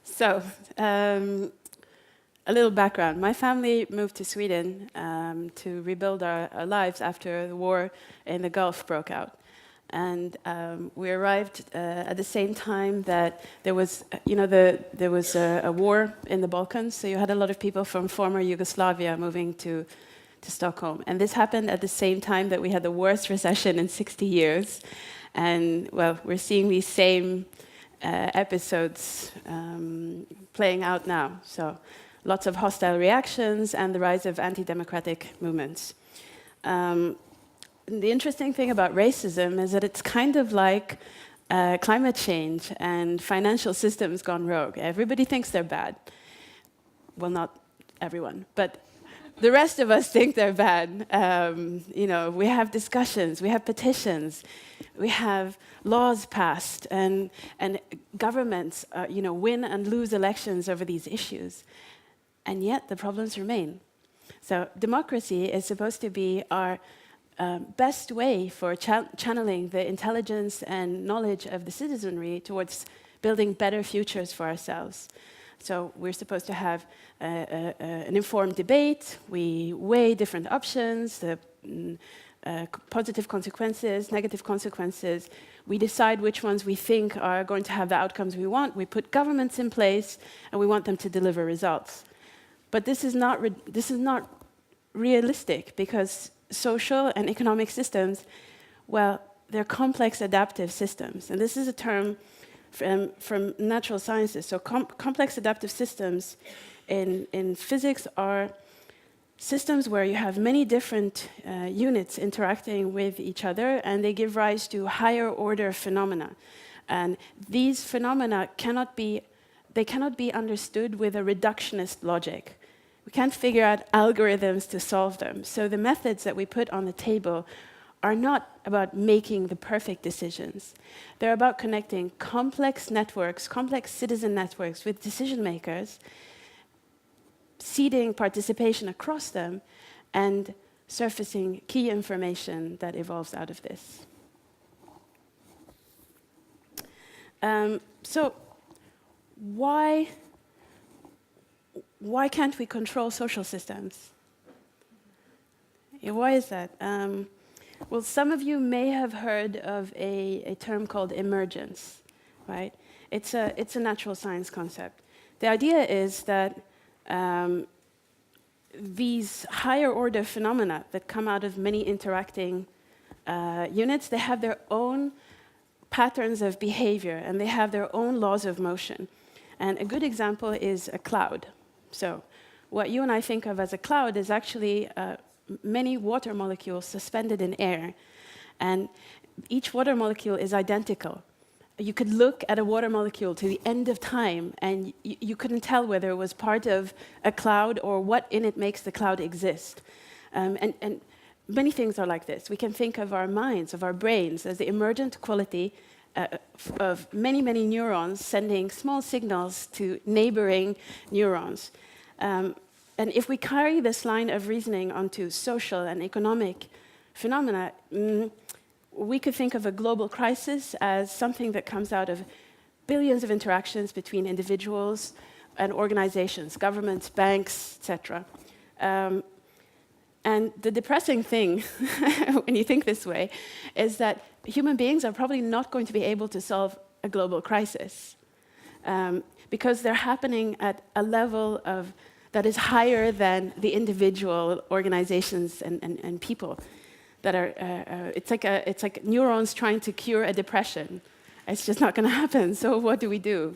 So, a little background. My family moved to Sweden to rebuild our lives after the war in the Gulf broke out. And we arrived at the same time that there was, there was a war in the Balkans. So you had a lot of people from former Yugoslavia moving to Stockholm. And this happened at the same time that we had the worst recession in 60 years. And, well, we're seeing these same episodes playing out now. So lots of hostile reactions and the rise of anti-democratic movements. The interesting thing about racism is that it's kind of like climate change and financial systems gone rogue. Everybody thinks they're bad. Well, not everyone, but the rest of us think they're bad. We have discussions, we have petitions, we have laws passed, and governments, win and lose elections over these issues. And yet the problems remain. So democracy is supposed to be our best way for channeling the intelligence and knowledge of the citizenry towards building better futures for ourselves. So we're supposed to have an informed debate. We weigh different options, the positive consequences, negative consequences. We decide which ones we think are going to have the outcomes we want. We put governments in place, and we want them to deliver results. But this is not realistic, because social and economic systems, well, they're complex adaptive systems. And this is a term from natural sciences. So complex adaptive systems in physics are systems where you have many different units interacting with each other, and they give rise to higher order phenomena. And these phenomena cannot be understood with a reductionist logic. We can't figure out algorithms to solve them. So the methods that we put on the table are not about making the perfect decisions. They're about connecting complex networks, complex citizen networks with decision makers, seeding participation across them, and surfacing key information that evolves out of this. So why can't we control social systems? Why is that? Well, some of you may have heard of a term called emergence, right? It's a natural science concept. The idea is that these higher order phenomena that come out of many interacting units, they have their own patterns of behavior, and they have their own laws of motion. And a good example is a cloud. So what you and I think of as a cloud is actually many water molecules suspended in air. And each water molecule is identical. You could look at a water molecule to the end of time, and you couldn't tell whether it was part of a cloud or what in it makes the cloud exist. And many things are like this. We can think of our minds, of our brains, as the emergent quality of many, many neurons sending small signals to neighboring neurons. And if we carry this line of reasoning onto social and economic phenomena, we could think of a global crisis as something that comes out of billions of interactions between individuals and organizations, governments, banks, etc. And the depressing thing, when you think this way, is that human beings are probably not going to be able to solve a global crisis because they're happening at a level that is higher than the individual organizations and people that are. It's like neurons trying to cure a depression. It's just not going to happen. So what do we do?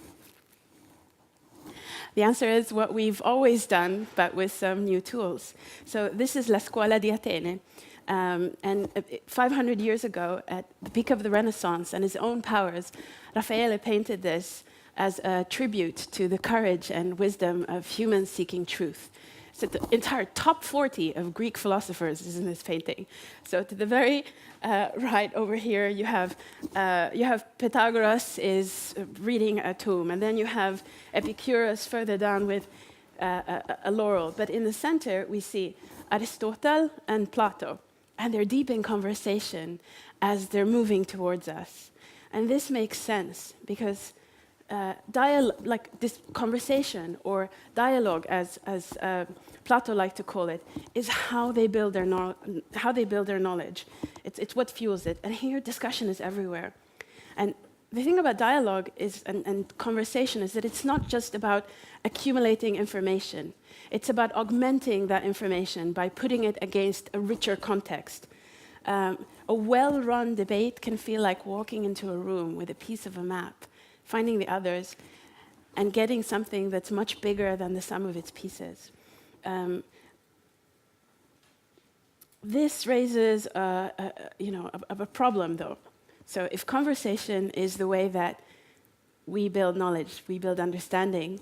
The answer is what we've always done, but with some new tools. So this is La Scuola di Atene. And 500 years ago, at the peak of the Renaissance and his own powers, Raffaele painted this as a tribute to the courage and wisdom of humans seeking truth. So the entire top 40 of Greek philosophers is in this painting. So to the very right over here, you have Pythagoras is reading a tomb, and then you have Epicurus further down with a laurel. But in the center, we see Aristotle and Plato, and they're deep in conversation as they're moving towards us. And this makes sense because like this conversation or dialogue, as Plato liked to call it, is how they build their knowledge. It's what fuels it. And here, discussion is everywhere. And the thing about dialogue is, and conversation is that it's not just about accumulating information. It's about augmenting that information by putting it against a richer context. A well-run debate can feel like walking into a room with a piece of a map, finding the others, and getting something that's much bigger than the sum of its pieces. This raises a problem, though. So if conversation is the way that we build knowledge, we build understanding,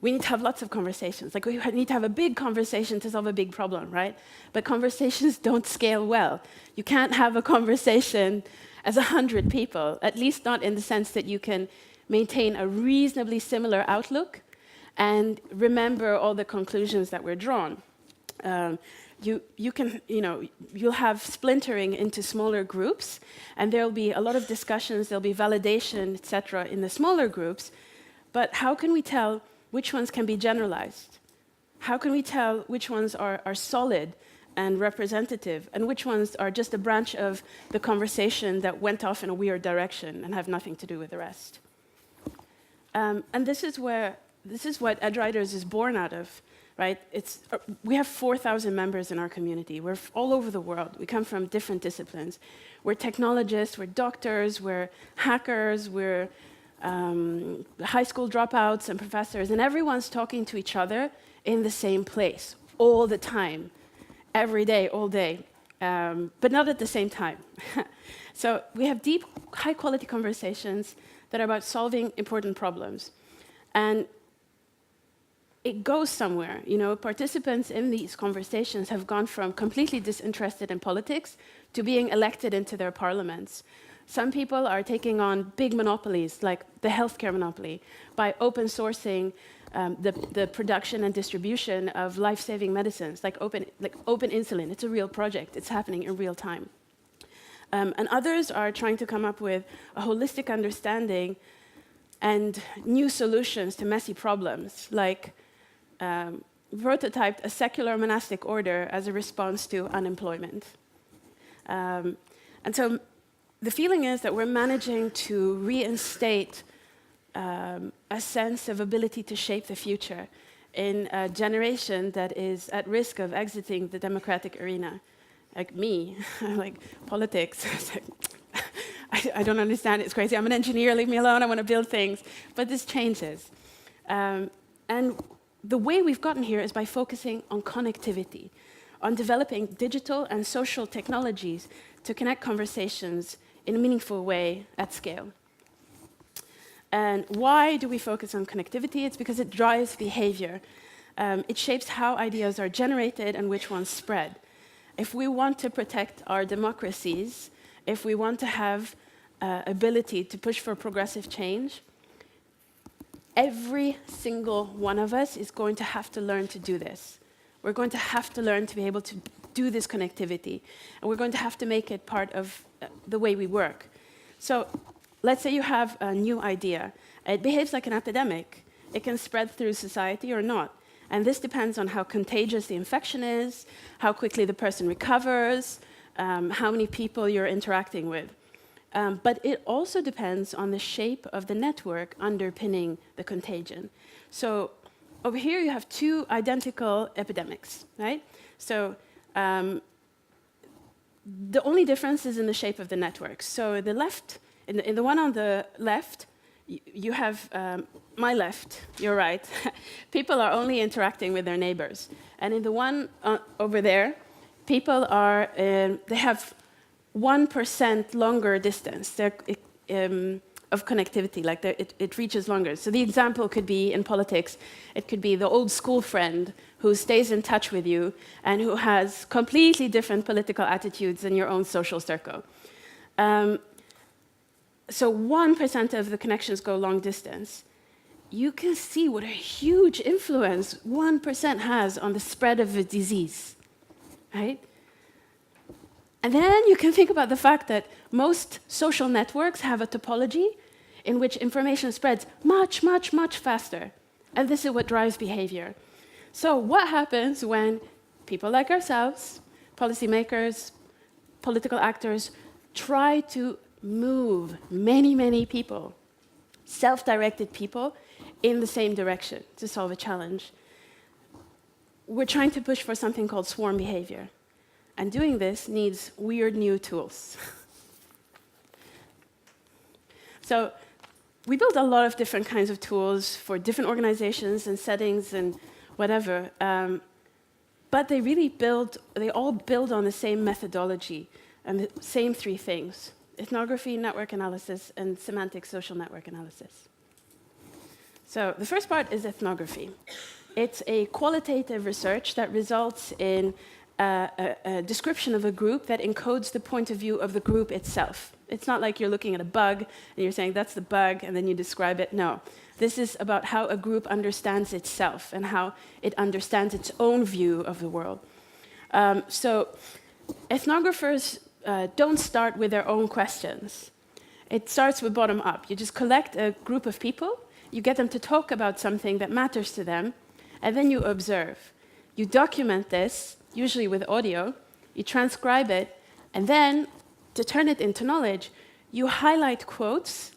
we need to have lots of conversations. Like we need to have a big conversation to solve a big problem, right? But conversations don't scale well. You can't have a conversation as 100 people, at least not in the sense that you can maintain a reasonably similar outlook and remember all the conclusions that were drawn. You'll have splintering into smaller groups, and there'll be a lot of discussions, there'll be validation, etc., in the smaller groups. But how can we tell which ones can be generalized? How can we tell which ones are solid and representative, and which ones are just a branch of the conversation that went off in a weird direction and have nothing to do with the rest? And this is what Edgeryders is born out of. Right? We have 4,000 members in our community. We're all over the world. We come from different disciplines. We're technologists, we're doctors, we're hackers, we're high school dropouts and professors, and everyone's talking to each other in the same place all the time, every day, all day, but not at the same time. So we have deep, high-quality conversations that are about solving important problems. And it goes somewhere. Participants in these conversations have gone from completely disinterested in politics to being elected into their parliaments. Some people are taking on big monopolies, like the healthcare monopoly, by open sourcing the production and distribution of life-saving medicines, like open insulin. It's a real project. It's happening in real time. And others are trying to come up with a holistic understanding and new solutions to messy problems, like prototyped a secular monastic order as a response to unemployment. And so the feeling is that we're managing to reinstate a sense of ability to shape the future in a generation that is at risk of exiting the democratic arena. Like me, like politics. I don't understand, it's crazy. I'm an engineer, leave me alone, I want to build things. But this changes. And the way we've gotten here is by focusing on connectivity, on developing digital and social technologies to connect conversations in a meaningful way at scale. And why do we focus on connectivity? It's because it drives behavior. It shapes how ideas are generated and which ones spread. If we want to protect our democracies, if we want to have ability to push for progressive change, every single one of us is going to have to learn to do this. We're going to have to learn to be able to do this connectivity, and we're going to have to make it part of the way we work. So let's say you have a new idea. It behaves like an epidemic. It can spread through society or not. And this depends on how contagious the infection is, how quickly the person recovers, how many people you're interacting with. But it also depends on the shape of the network underpinning the contagion. So over here you have two identical epidemics, right? So the only difference is in the shape of the network. So the left, in the one on the left, you have my left, your right. People are only interacting with their neighbors. And in the one over there, people are, they have 1% longer distance of connectivity, like it reaches longer. So the example could be in politics, it could be the old school friend who stays in touch with you and who has completely different political attitudes than your own social circle. So 1% of the connections go long distance. You can see what a huge influence 1% has on the spread of a disease, right? And then you can think about the fact that most social networks have a topology in which information spreads much, much, much faster. And this is what drives behavior. So what happens when people like ourselves, policymakers, political actors, try to move many, many people, self-directed people, in the same direction to solve a challenge? We're trying to push for something called swarm behavior. And doing this needs weird new tools. So we built a lot of different kinds of tools for different organizations and settings and whatever. But they all build on the same methodology and the same three things: ethnography, network analysis, and semantic social network analysis. So the first part is ethnography. It's a qualitative research that results in a description of a group that encodes the point of view of the group itself. It's not like you're looking at a bug and you're saying, that's the bug, and then you describe it. No. This is about how a group understands itself and how it understands its own view of the world. So ethnographers don't start with their own questions. It starts with bottom up. You just collect a group of people, you get them to talk about something that matters to them, and then you observe. You document this, usually with audio, you transcribe it, and then, to turn it into knowledge, you highlight quotes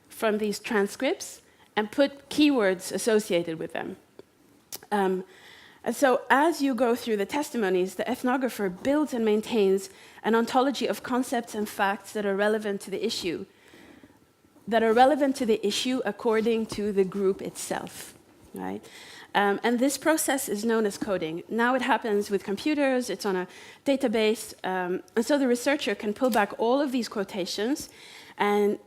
from these transcripts and put keywords associated with them. And so as you go through the testimonies, the ethnographer builds and maintains an ontology of concepts and facts that are relevant to the issue, according to the group itself, right? And this process is known as coding. Now it happens with computers, it's on a database, and so the researcher can pull back all of these quotations and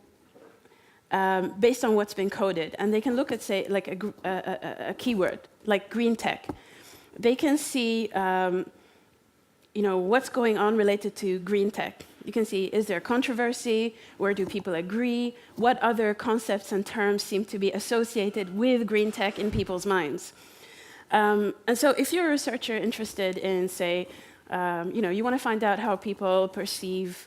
based on what's been coded. And they can look at, say, like a keyword, like green tech. They can see what's going on related to green tech. You can see, is there controversy? Where do people agree? What other concepts and terms seem to be associated with green tech in people's minds? And so if you're a researcher interested in, say, you want to find out how people perceive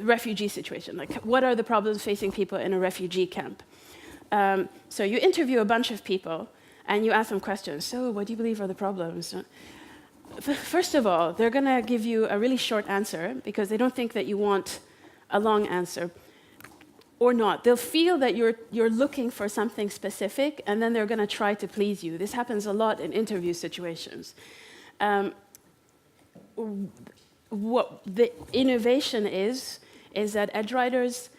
refugee situation, like what are the problems facing people in a refugee camp? So you interview a bunch of people and you ask them questions. So what do you believe are the problems? First of all, they're going to give you a really short answer because they don't think that you want a long answer, or not. They'll feel that you're looking for something specific, and then they're going to try to please you. This happens a lot in interview situations. What the innovation is that Edgeryders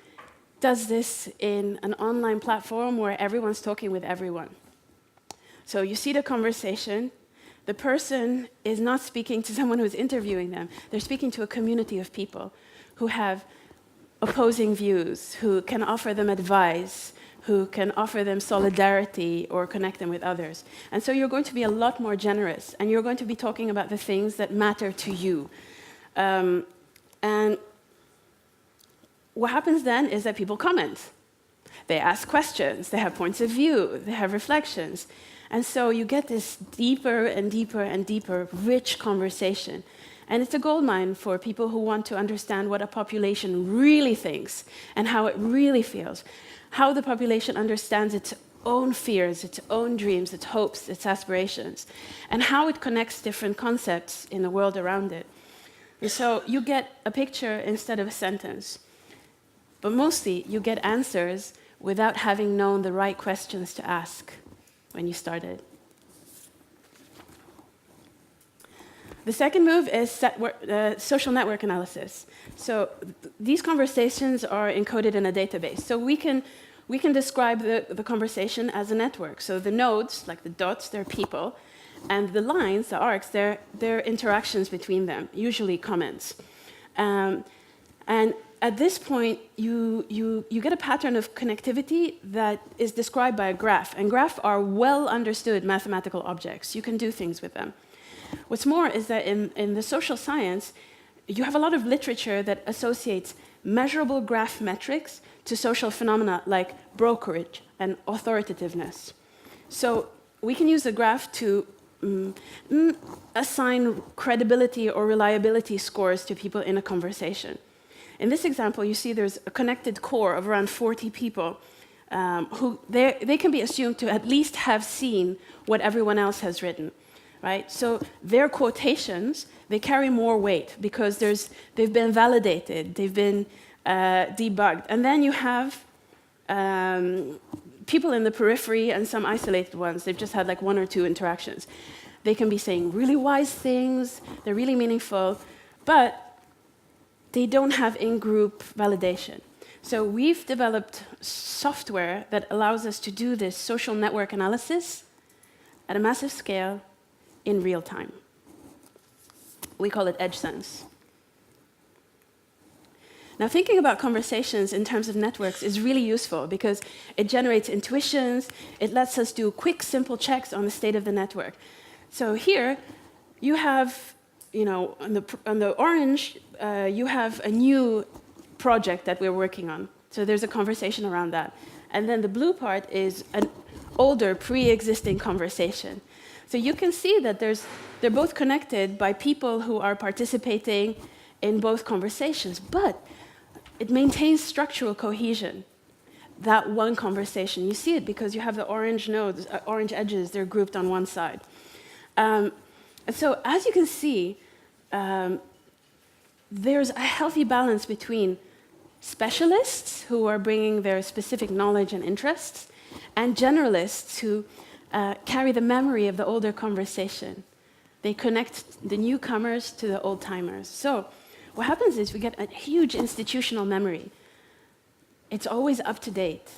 does this in an online platform where everyone's talking with everyone. So you see the conversation. The person is not speaking to someone who's interviewing them. They're speaking to a community of people who have opposing views, who can offer them advice, who can offer them solidarity or connect them with others. And so you're going to be a lot more generous, and you're going to be talking about the things that matter to you. And what happens then is that people comment. They ask questions, they have points of view, they have reflections. And so you get this deeper and deeper and deeper rich conversation. And it's a goldmine for people who want to understand what a population really thinks and how it really feels, how the population understands its own fears, its own dreams, its hopes, its aspirations, and how it connects different concepts in the world around it. And so you get a picture instead of a sentence. But mostly you get answers without having known the right questions to ask when you started. The second move is social network analysis. So these conversations are encoded in a database. So we can describe the conversation as a network. So the nodes, like the dots, they're people, and the lines, the arcs, they're interactions between them, usually comments. And at this point, you get a pattern of connectivity that is described by a graph. And graphs are well understood mathematical objects. You can do things with them. What's more is that in the social science, you have a lot of literature that associates measurable graph metrics to social phenomena like brokerage and authoritativeness. So we can use a graph to assign credibility or reliability scores to people in a conversation. In this example, you see there's a connected core of around 40 people who they can be assumed to at least have seen what everyone else has written, right? So their quotations, they carry more weight because they've been validated, they've been debugged. And then you have people in the periphery and some isolated ones. They've just had like 1 or 2 interactions. They can be saying really wise things, they're really meaningful, but they don't have in-group validation. So we've developed software that allows us to do this social network analysis at a massive scale in real time. We call it EdgeSense. Now, thinking about conversations in terms of networks is really useful because it generates intuitions, it lets us do quick, simple checks on the state of the network. So here, you have, on the orange, you have a new project that we're working on. So there's a conversation around that. And then the blue part is an older, pre-existing conversation. So you can see that they're both connected by people who are participating in both conversations, but it maintains structural cohesion, that one conversation. You see it because you have the orange nodes, orange edges, they're grouped on one side. And so as you can see, there's a healthy balance between specialists who are bringing their specific knowledge and interests, and generalists who carry the memory of the older conversation. They connect the newcomers to the old-timers. So what happens is we get a huge institutional memory. It's always up to date.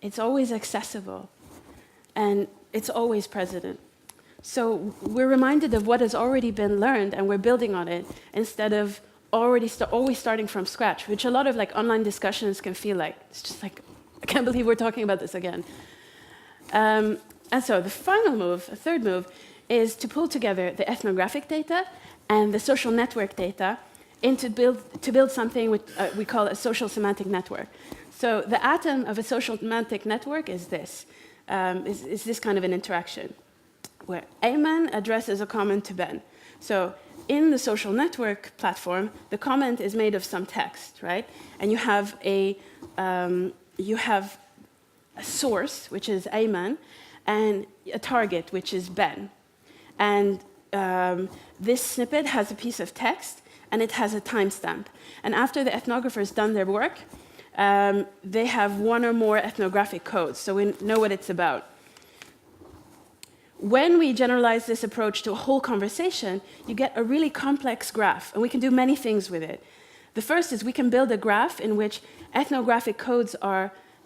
It's always accessible. And it's always present. So we're reminded of what has already been learned, and we're building on it instead of always starting from scratch, which a lot of online discussions can feel like. It's just like, I can't believe we're talking about this again. And so the final move, a third move, is to pull together the ethnographic data and the social network data to build something which we call a social semantic network. So the atom of a social semantic network is this, is this kind of an interaction, where Ayman addresses a comment to Ben. So in the social network platform, the comment is made of some text, right? And you have a source, which is Ayman, and a target, which is Ben. And this snippet has a piece of text, and it has a timestamp. And after the ethnographers done their work, they have 1 or more ethnographic codes, so we know what it's about. When we generalize this approach to a whole conversation, you get a really complex graph, and we can do many things with it. The first is we can build a graph in which ethnographic codes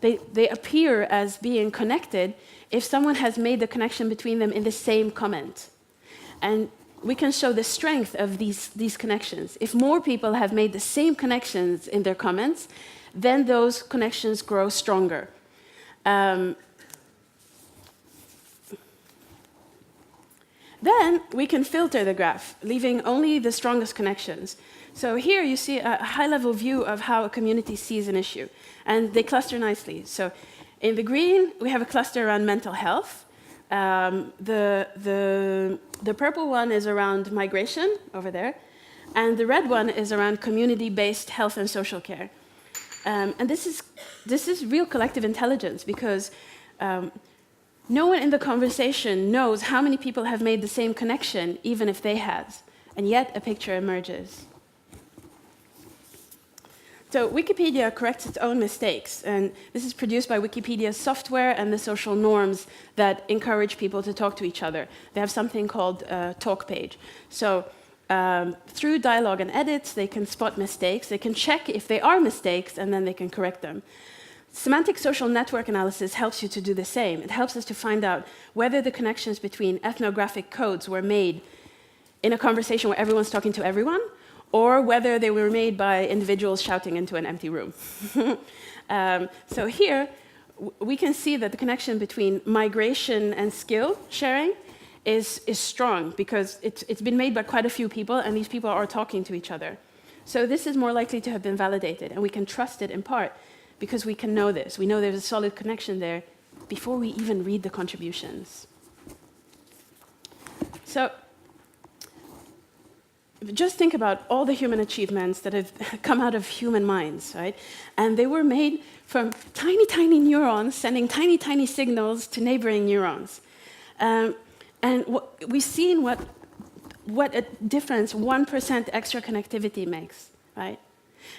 they appear as being connected if someone has made the connection between them in the same comment. And we can show the strength of these connections. If more people have made the same connections in their comments, then those connections grow stronger. Then we can filter the graph, leaving only the strongest connections. So here you see a high-level view of how a community sees an issue, and they cluster nicely. So in the green, we have a cluster around mental health. The purple one is around migration, over there, and the red one is around community-based health and social care. And this is real collective intelligence, because no one in the conversation knows how many people have made the same connection, even if they have, and yet a picture emerges. So Wikipedia corrects its own mistakes, and this is produced by Wikipedia's software and the social norms that encourage people to talk to each other. They have something called a talk page. So through dialogue and edits, they can spot mistakes, they can check if they are mistakes, and then they can correct them. Semantic social network analysis helps you to do the same. It helps us to find out whether the connections between ethnographic codes were made in a conversation where everyone's talking to everyone, or whether they were made by individuals shouting into an empty room. So here, we can see that the connection between migration and skill sharing is strong, because it's been made by quite a few people, and these people are talking to each other. So this is more likely to have been validated, and we can trust it in part, because we can know this. We know there's a solid connection there before we even read the contributions. So just think about all the human achievements that have come out of human minds, right? And they were made from tiny, tiny neurons sending tiny, tiny signals to neighboring neurons. And we've seen what a difference 1% extra connectivity makes, right?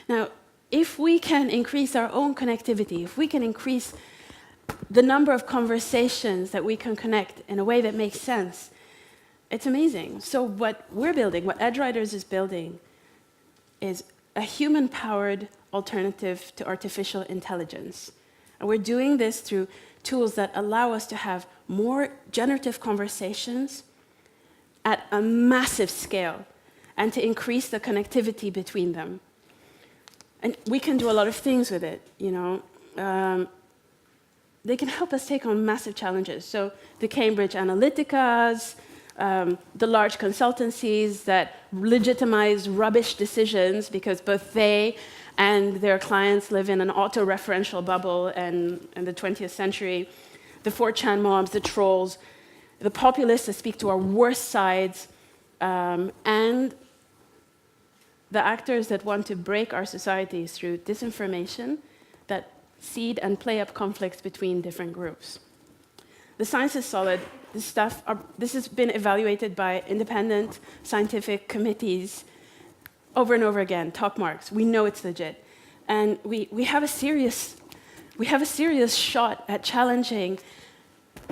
Now, if we can increase our own connectivity, if we can increase the number of conversations that we can connect in a way that makes sense, it's amazing. So what we're building, what Edgeryders is building, is a human-powered alternative to artificial intelligence. And we're doing this through tools that allow us to have more generative conversations at a massive scale and to increase the connectivity between them. And we can do a lot of things with it, you know. They can help us take on massive challenges. So the Cambridge Analyticas, the large consultancies that legitimize rubbish decisions because both they and their clients live in an auto-referential bubble in the 20th century, the 4chan mobs, the trolls, the populists that speak to our worst sides, and the actors that want to break our societies through disinformation that seed and play up conflicts between different groups. The science is solid. This has been evaluated by independent scientific committees over and over again, top marks. We know it's legit. And we have a serious shot at challenging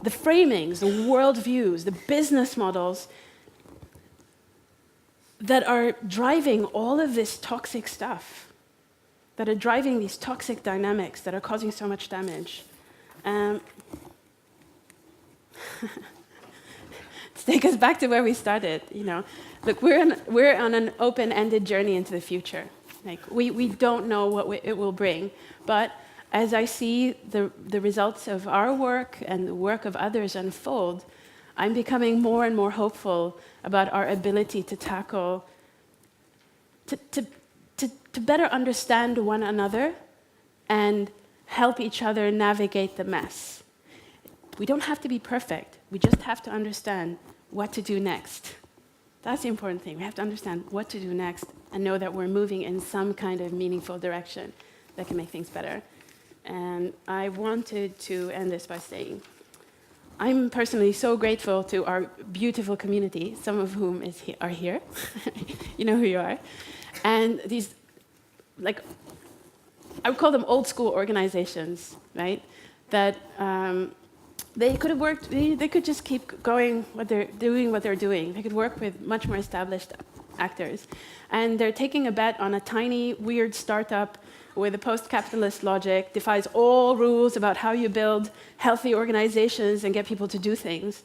the framings, the worldviews, the business models that are driving all of this toxic stuff, that are driving these toxic dynamics that are causing so much damage. To take us back to where we started, you know, look, we're on an open-ended journey into the future. Like we don't know what it will bring, but as I see the results of our work and the work of others unfold, I'm becoming more and more hopeful about our ability to tackle, to better understand one another and help each other navigate the mess. We don't have to be perfect. We just have to understand what to do next. That's the important thing. We have to understand what to do next and know that we're moving in some kind of meaningful direction that can make things better. And I wanted to end this by saying, I'm personally so grateful to our beautiful community, some of whom are here. You know who you are. And these, like, I would call them old school organizations, right? That they could have worked, they could just keep going what they're doing. They could work with much more established actors. And they're taking a bet on a tiny, weird startup with a post-capitalist logic, defies all rules about how you build healthy organizations and get people to do things.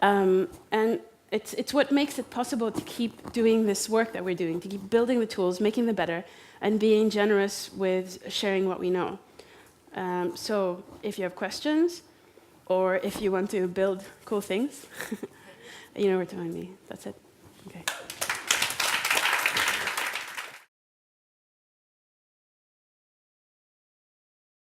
And it's what makes it possible to keep doing this work that we're doing, to keep building the tools, making them better, and being generous with sharing what we know. So if you have questions, or if you want to build cool things, you know where to find me. That's it.